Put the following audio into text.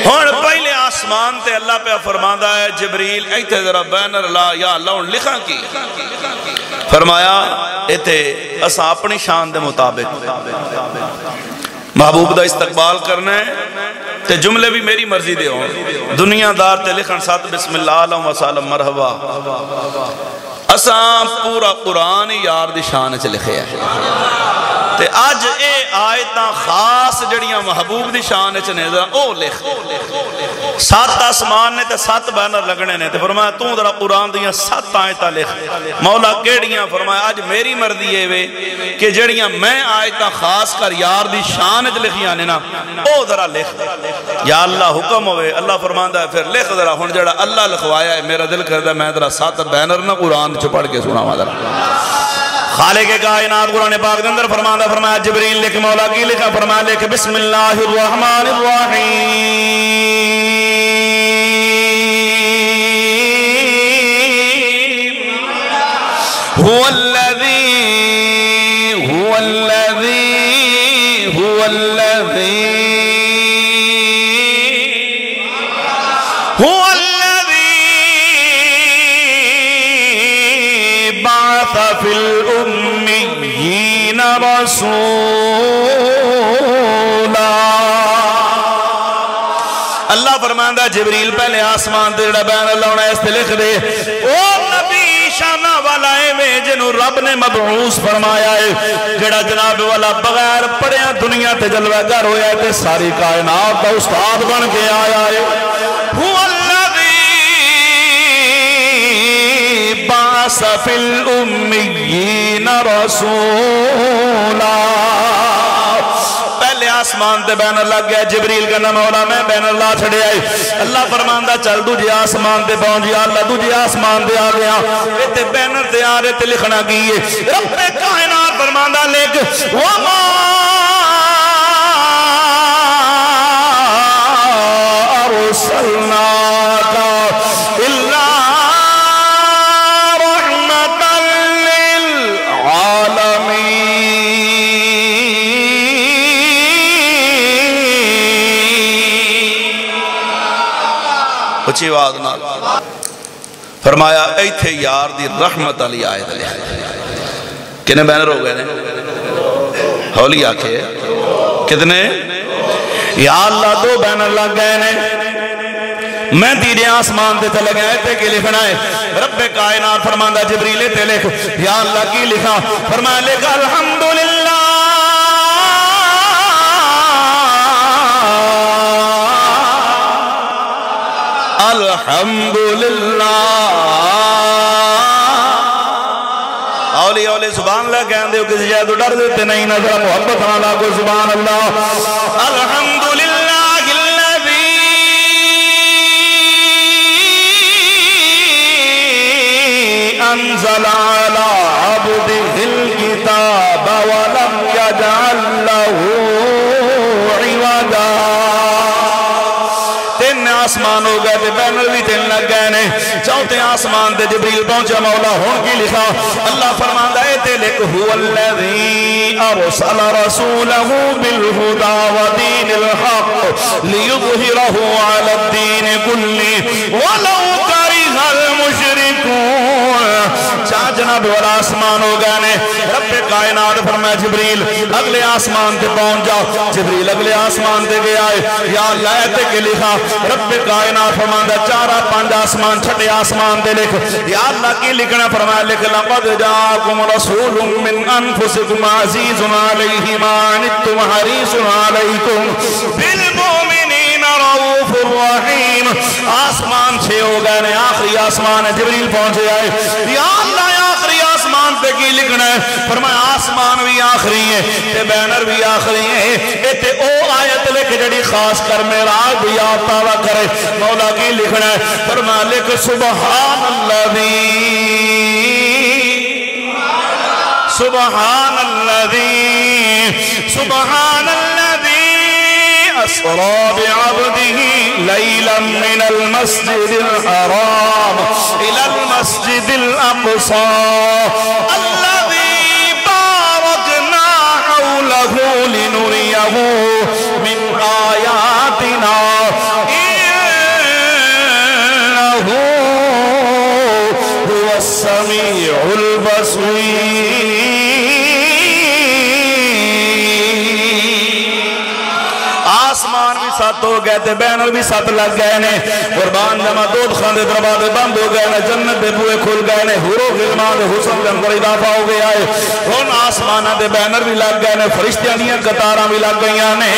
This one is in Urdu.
ہون پہلے آسمان تے اللہ پہ فرماندہ ہے جبریل ایتھے ذرا بینر لا یا اللہ ان لکھاں کی فرمایا ایتھے اسا اپنی شان دے مطابق محبوب دا استقبال کرنا ہے تے جملے بھی میری مرضی دے ہوں دنیا دار تے لکھن ساتھ بسم اللہ علیہ وسلم مرحبا اسا پورا قرآن یار دی شان چ لکھے ہے تے آج اے آیتاں خاص جڑیاں محبوب دی شان چنے دا او لکھ 7 آسمان نے تے 7 بینر لگنے نے تے فرمایا توں ذرا قرآن دیاں 7 آیتاں لکھ مولا کیڑیاں فرمایا آج میری مرضی ہے وے کہ جڑیاں میں آیتاں خاص کر یار دی شان چ لکھیاں نے نا او ذرا لکھ یا اللہ حکم ہوئے اللہ فرماندا ہے پھر لکھ ذرا ہن جڑا اللہ لکھوایا ہے میرا دل کردا میں ذرا 7 بینر نہ قرآن چ پڑھ کے سناواں ذرا خالق کائنات قرآن پاک دے اندر فرمایا جبریل لکھ مولا کی لکھا فرمایا لکھ بسم اللہ الرحمن الرحیم هو الذی بعث فی الأمیین رسولا اللہ فرماندہ جبریل پہلے آسمان تے جڑا بین اللہ نے اس تے لکھ دے او نبی شانہ والا ہے میں جنہوں رب نے مبعوث فرمایا ہے جڑا جناب والا بغیر پڑھیا دنیا تے جلوہ گر ہویا ہے تے ساری کائنات دا استاد بن کے آیا ہے بعث فی الأمیین رسولا پہلے آسمان تے بینر لگ گیا جبریل کا نام مولا میں بینر لا چھڑے آئے اللہ فرماندہ چل دوجی آسمان تے پہنچ یا اللہ دوجی آسمان تے آ گیا تے بینر تے آ رہے تے لکھنا کیے رب کائنات فرماندہ لکھ وَمَا أَرْسَلْنَاكَ إِلَّا اچھی آواز نال فرمایا ایتھے یار دی رحمت علی آیت علی کتنے بینر ہو گئے نے ہولی آکھے کتنے یا اللہ 2 بینر لگ گئے نے میں تیرے آسمان تے لگے آئے تے کی لکھنا ہے رب کائنات فرماندہ جبریل تے لکھ یا اللہ کی لکھا فرمایا لکھ الحمدللہ الحمدللہ اولی اولی سبحان اللہ کہن دے کسی جائے تو ڈر دیتے نہیں نظر محبت والا کو سبحان اللہ الحمدللہ الذی انزل علی عبدہ الکتاب ولم یجعل لہ عوجا آسمان ہو گئے بینر بھی 3 لگ گئے نے چوتھے آسمان تے جبریل پہنچا مولا ہون کی لکھا اللہ فرماندہ ہے تے لکھ هو الذی ارسل رسولہ بالہدى ودین الحق لیظہرہ علی الدین کلی ولو کرہ المشرکون چاہ جناب والا آسمان ہو گئے نے رب کائنات فرمایا جبریل اگلے آسمان تے پہنچ جاؤ جبریل اگلے آسمان تے گیا ہے یا اللہ تے کے لکھا رب کائنات فرماندہ 4-5 آسمان چھٹے آسمان دے لکھ یا اللہ کی لکھنا فرمایا لکھ لقد جاکم رسول من انفسکم عزیز علیہ ما عنتم حریص علیکم بالمؤمنین رؤوف الرحیم آسمان 6 ہو گئے نے آخری آسمان ہے جبریل پہنچے آئے یا اللہ آخری آسمان پہ کی لکھنا ہے فرمایا آسمان بھی آخری ہے تے بینر بھی آخری ہے تے او آیت لکھ جڑی خاص کر میرا بھی آتا ہوا کرے مولا کی لکھنا ہے فرمایا لکھ سبحان الذی اسرى بعبده ليلا من المسجد الحرام إلى المسجد الأقصى الذي باركنا حوله لنريه من آياتنا السمیع البصیر۔ آسمان بھی سات ہو گئے تھے، بینر بھی سات لگ گئے نے، قربان جمع دودھ خاندے دروازے بند ہو گئے نے، جنت دے بوئے کھل گئے نے، حور و غلمان دے حسن دے اندر اضافہ ہو گیا ہے۔ ہن آسمانہ دے بینر بھی لگ گئے نے، فرشتیاں دیاں قطاراں بھی لگ گئیاں نے،